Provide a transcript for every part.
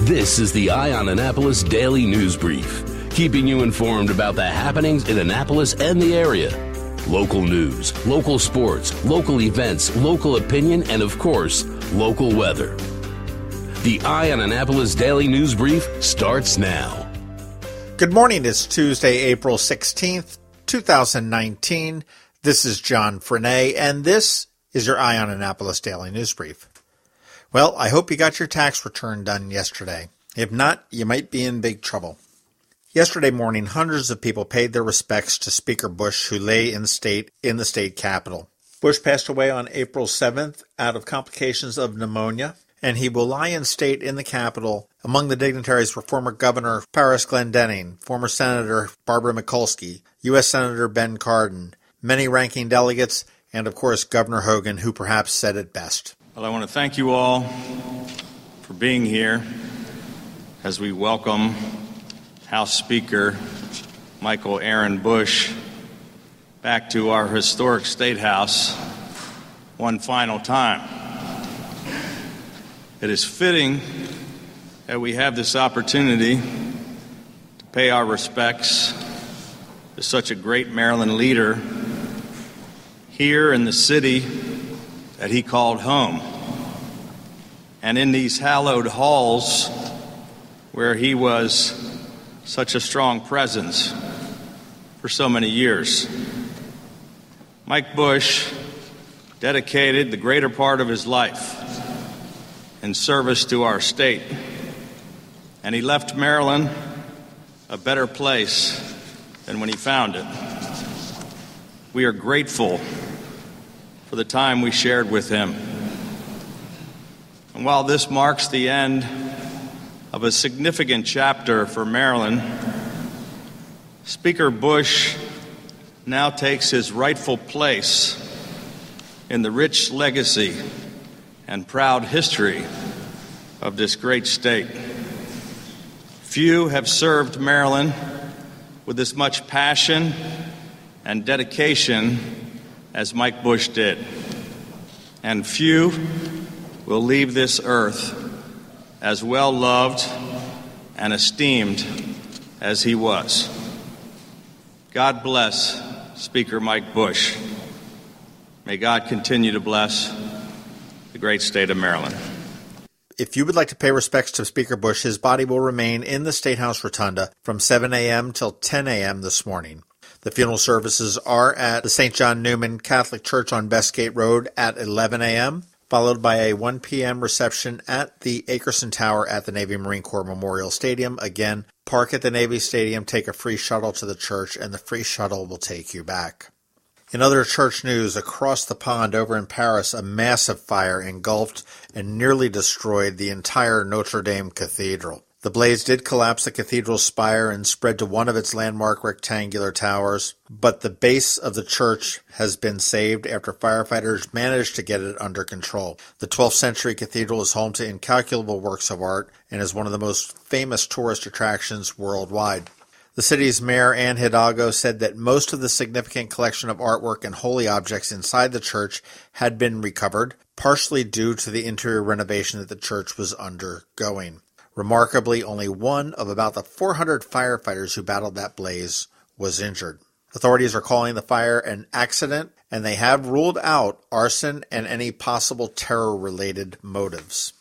This is the Eye on Annapolis Daily News Brief, keeping you informed about the happenings in Annapolis and the area. Local news, local sports, local events, local opinion, and of course, local weather. The Eye on Annapolis Daily News Brief starts now. Good morning. It's Tuesday, April 16th, 2019. This is John Frenaye, and this is your Eye on Annapolis Daily News Brief. Well, I hope you got your tax return done yesterday. If not, you might be in big trouble. Yesterday morning, hundreds of people paid their respects to Speaker Busch, who lay in the state capitol. Busch passed away on April 7th out of complications of pneumonia, and he will lie in state in the Capitol. Among the dignitaries were former Governor Glen Burnie, former Senator Barbara Mikulski, U.S. Senator Ben Cardin, many ranking delegates, and of course Governor Hogan, who perhaps said it best. Well, I want to thank you all for being here as we welcome House Speaker Michael Aaron Busch back to our historic State House one final time. It is fitting that we have this opportunity to pay our respects to such a great Maryland leader here in the city that he called home, and in these hallowed halls where he was such a strong presence for so many years. Mike Busch dedicated the greater part of his life in service to our state, and he left Maryland a better place than when he found it. We are grateful for the time we shared with him. And while this marks the end of a significant chapter for Maryland, Speaker Busch now takes his rightful place in the rich legacy and proud history of this great state. Few have served Maryland with as much passion and dedication as Mike Busch did, and few will leave this earth as well loved and esteemed as he was. God bless Speaker Mike Busch. May God continue to bless the great state of Maryland. If you would like to pay respects to Speaker Busch, his body will remain in the State House Rotunda from 7 a.m. till 10 a.m. this morning. The funeral services are at the St. John Newman Catholic Church on Bestgate Road at 11 a.m., followed by a 1 p.m. reception at the Akerson Tower at the Navy Marine Corps Memorial Stadium. Again, park at the Navy Stadium, take a free shuttle to the church, and the free shuttle will take you back. In other church news, across the pond over in Paris, a massive fire engulfed and nearly destroyed the entire Notre Dame Cathedral. The blaze did collapse the cathedral's spire and spread to one of its landmark rectangular towers, but the base of the church has been saved after firefighters managed to get it under control. The 12th century cathedral is home to incalculable works of art and is one of the most famous tourist attractions worldwide. The city's mayor, Anne Hidalgo, said that most of the significant collection of artwork and holy objects inside the church had been recovered, partially due to the interior renovation that the church was undergoing. Remarkably, only one of about the 400 firefighters who battled that blaze was injured. Authorities are calling the fire an accident, and they have ruled out arson and any possible terror-related motives.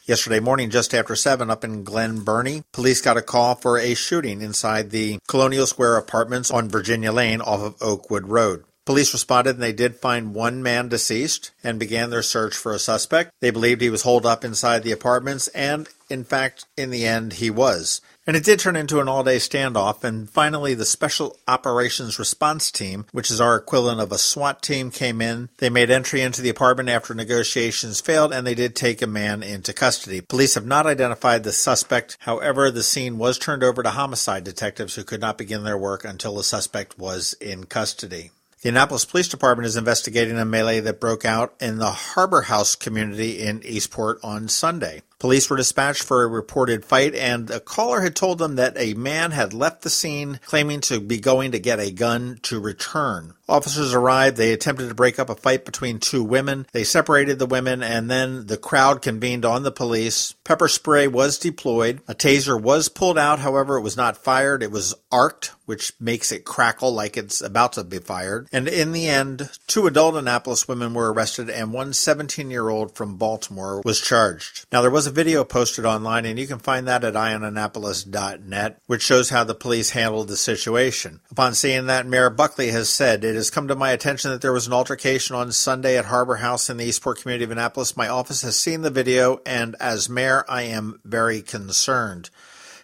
Yesterday morning, just after 7 up in Glen Burnie, police got a call for a shooting inside the Colonial Square Apartments on Virginia Lane off of Oakwood Road. Police responded and they did find one man deceased and began their search for a suspect. They believed he was holed up inside the apartments, and in fact, in the end, he was. And it did turn into an all-day standoff, and finally the Special Operations Response Team, which is our equivalent of a SWAT team, came in. They made entry into the apartment after negotiations failed, and they did take a man into custody. Police have not identified the suspect. However, the scene was turned over to homicide detectives who could not begin their work until the suspect was in custody. The Annapolis Police Department is investigating a melee that broke out in the Harbor House community in Eastport on Sunday. Police were dispatched for a reported fight, and a caller had told them that a man had left the scene claiming to be going to get a gun to return. Officers arrived. They attempted to break up a fight between two women. They separated the women, and then the crowd convened on the police. Pepper spray was deployed. A taser was pulled out. However, it was not fired. It was arced, which makes it crackle like it's about to be fired. And in the end, 2 adult Annapolis women were arrested, and one 17-year-old from Baltimore was charged. Now, there was a video posted online, and you can find that at eyeonannapolis.net, which shows how the police handled the situation. Upon seeing that, Mayor Buckley has said, "It has come to my attention that there was an altercation on Sunday at Harbor House in the Eastport community of Annapolis. My office has seen the video, and as mayor, I am very concerned."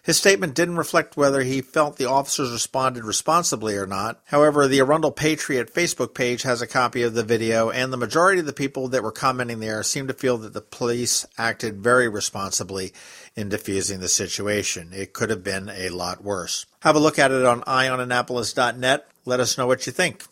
His statement didn't reflect whether he felt the officers responded responsibly or not. However, the Arundel Patriot Facebook page has a copy of the video, and the majority of the people that were commenting there seem to feel that the police acted very responsibly in diffusing the situation. It could have been a lot worse. Have a look at it on eyeonannapolis.net. Let us know what you think.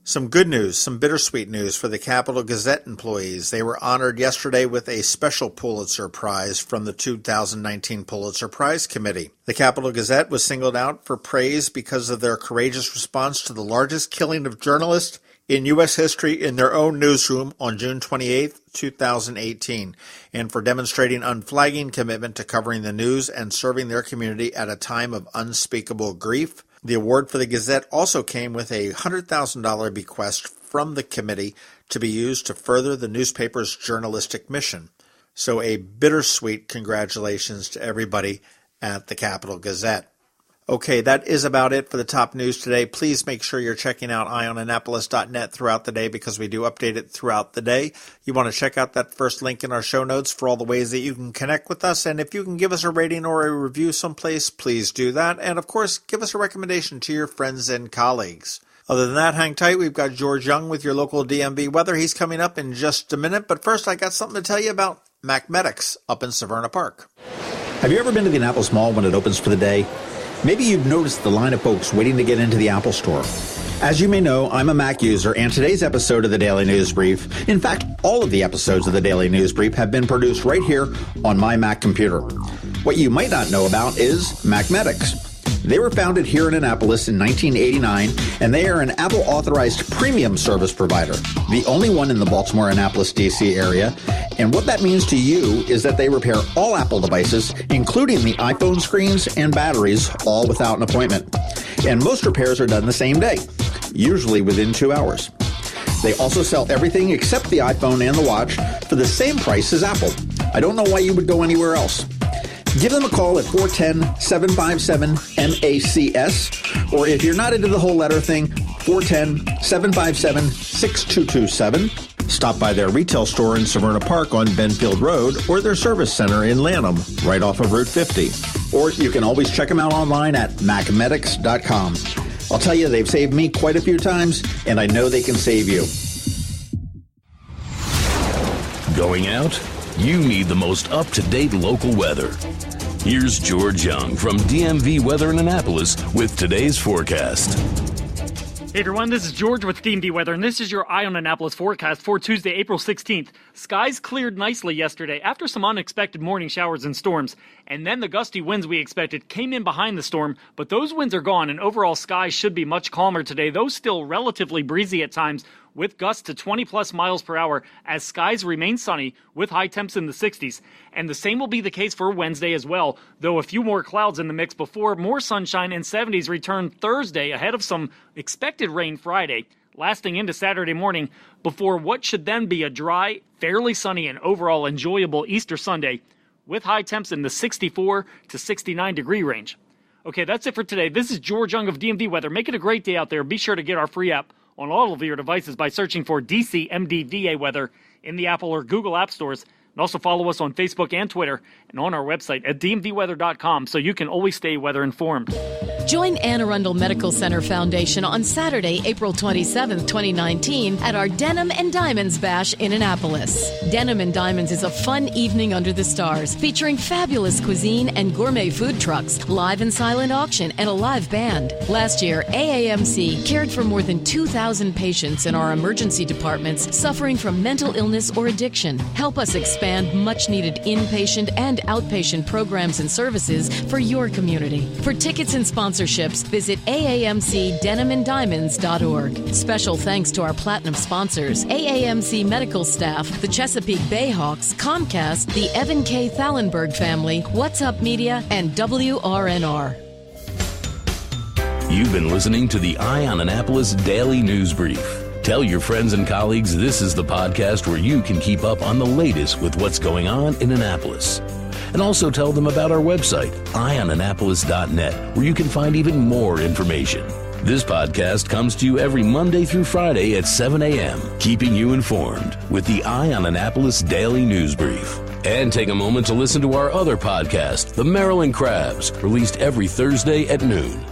Some good news, some bittersweet news for the Capital Gazette employees. They were honored yesterday with a special Pulitzer Prize from the 2019 Pulitzer Prize Committee. The Capital Gazette was singled out for praise because of their courageous response to the largest killing of journalists in U.S. history in their own newsroom on June 28, 2018, and for demonstrating unflagging commitment to covering the news and serving their community at a time of unspeakable grief. The award for the Gazette also came with a $100,000 bequest from the committee to be used to further the newspaper's journalistic mission. So a bittersweet congratulations to everybody at the Capital Gazette. Okay, that is about it for the top news today. Please make sure you're checking out eyeonannapolis.net throughout the day because we do update it throughout the day. You want to check out that first link in our show notes for all the ways that you can connect with us. And if you can give us a rating or a review someplace, please do that. And of course, give us a recommendation to your friends and colleagues. Other than that, hang tight. We've got George Young with your local DMV weather. He's coming up in just a minute. But first, I got something to tell you about Macmedics up in Severna Park. Have you ever been to the Annapolis Mall when it opens for the day? Maybe you've noticed the line of folks waiting to get into the Apple Store. As you may know, I'm a Mac user, and today's episode of the Daily News Brief, in fact, all of the episodes of the Daily News Brief have been produced right here on my Mac computer. What you might not know about is Macmedics. They were founded here in Annapolis in 1989, and they are an Apple-authorized premium service provider, the only one in the Baltimore, Annapolis, D.C. area. And what that means to you is that they repair all Apple devices, including the iPhone screens and batteries, all without an appointment. And most repairs are done the same day, usually within 2 hours. They also sell everything except the iPhone and the watch for the same price as Apple. I don't know why you would go anywhere else. Give them a call at 410-757-MACS, or if you're not into the whole letter thing, 410-757-6227. Stop by their retail store in Severna Park on Benfield Road or their service center in Lanham, right off of Route 50. Or you can always check them out online at macmedics.com. I'll tell you, they've saved me quite a few times, and I know they can save you. Going out? You need the most up-to-date local weather. Here's George Young from DMV Weather in Annapolis with today's forecast. Hey everyone, this is George with DMV Weather, and this is your Eye on Annapolis forecast for Tuesday, April 16th. Skies cleared nicely yesterday after some unexpected morning showers and storms, and then the gusty winds we expected came in behind the storm, but those winds are gone, and overall skies should be much calmer today, though still relatively breezy at times, with gusts to 20-plus miles per hour as skies remain sunny with high temps in the 60s. And the same will be the case for Wednesday as well, though a few more clouds in the mix before more sunshine and 70s return Thursday ahead of some expected rain Friday, lasting into Saturday morning before what should then be a dry, fairly sunny, and overall enjoyable Easter Sunday with high temps in the 64 to 69 degree range. Okay, that's it for today. This is George Young of DMV Weather. Make it a great day out there. Be sure to get our free app on all of your devices by searching for DCMDVA Weather in the Apple or Google App Stores. And also follow us on Facebook and Twitter and on our website at dmvweather.com so you can always stay weather informed. Join Anne Arundel Medical Center Foundation on Saturday, April 27, 2019 at our Denim and Diamonds Bash in Annapolis. Denim and Diamonds is a fun evening under the stars featuring fabulous cuisine and gourmet food trucks, live and silent auction, and a live band. Last year, AAMC cared for more than 2,000 patients in our emergency departments suffering from mental illness or addiction. Help us expand expand much-needed inpatient and outpatient programs and services for your community. For tickets and sponsorships, visit aamcdenimanddiamonds.org. Special thanks to our platinum sponsors, AAMC medical staff, the Chesapeake Bayhawks, Comcast, the Evan K. Thallenberg family, What's Up Media, and WRNR. You've been listening to the Eye on Annapolis Daily News Brief. Tell your friends and colleagues this is the podcast where you can keep up on the latest with what's going on in Annapolis. And also tell them about our website, eyeonannapolis.net, where you can find even more information. This podcast comes to you every Monday through Friday at 7 a.m., keeping you informed with the Eye on Annapolis Daily News Brief. And take a moment to listen to our other podcast, The Maryland Crabs, released every Thursday at noon.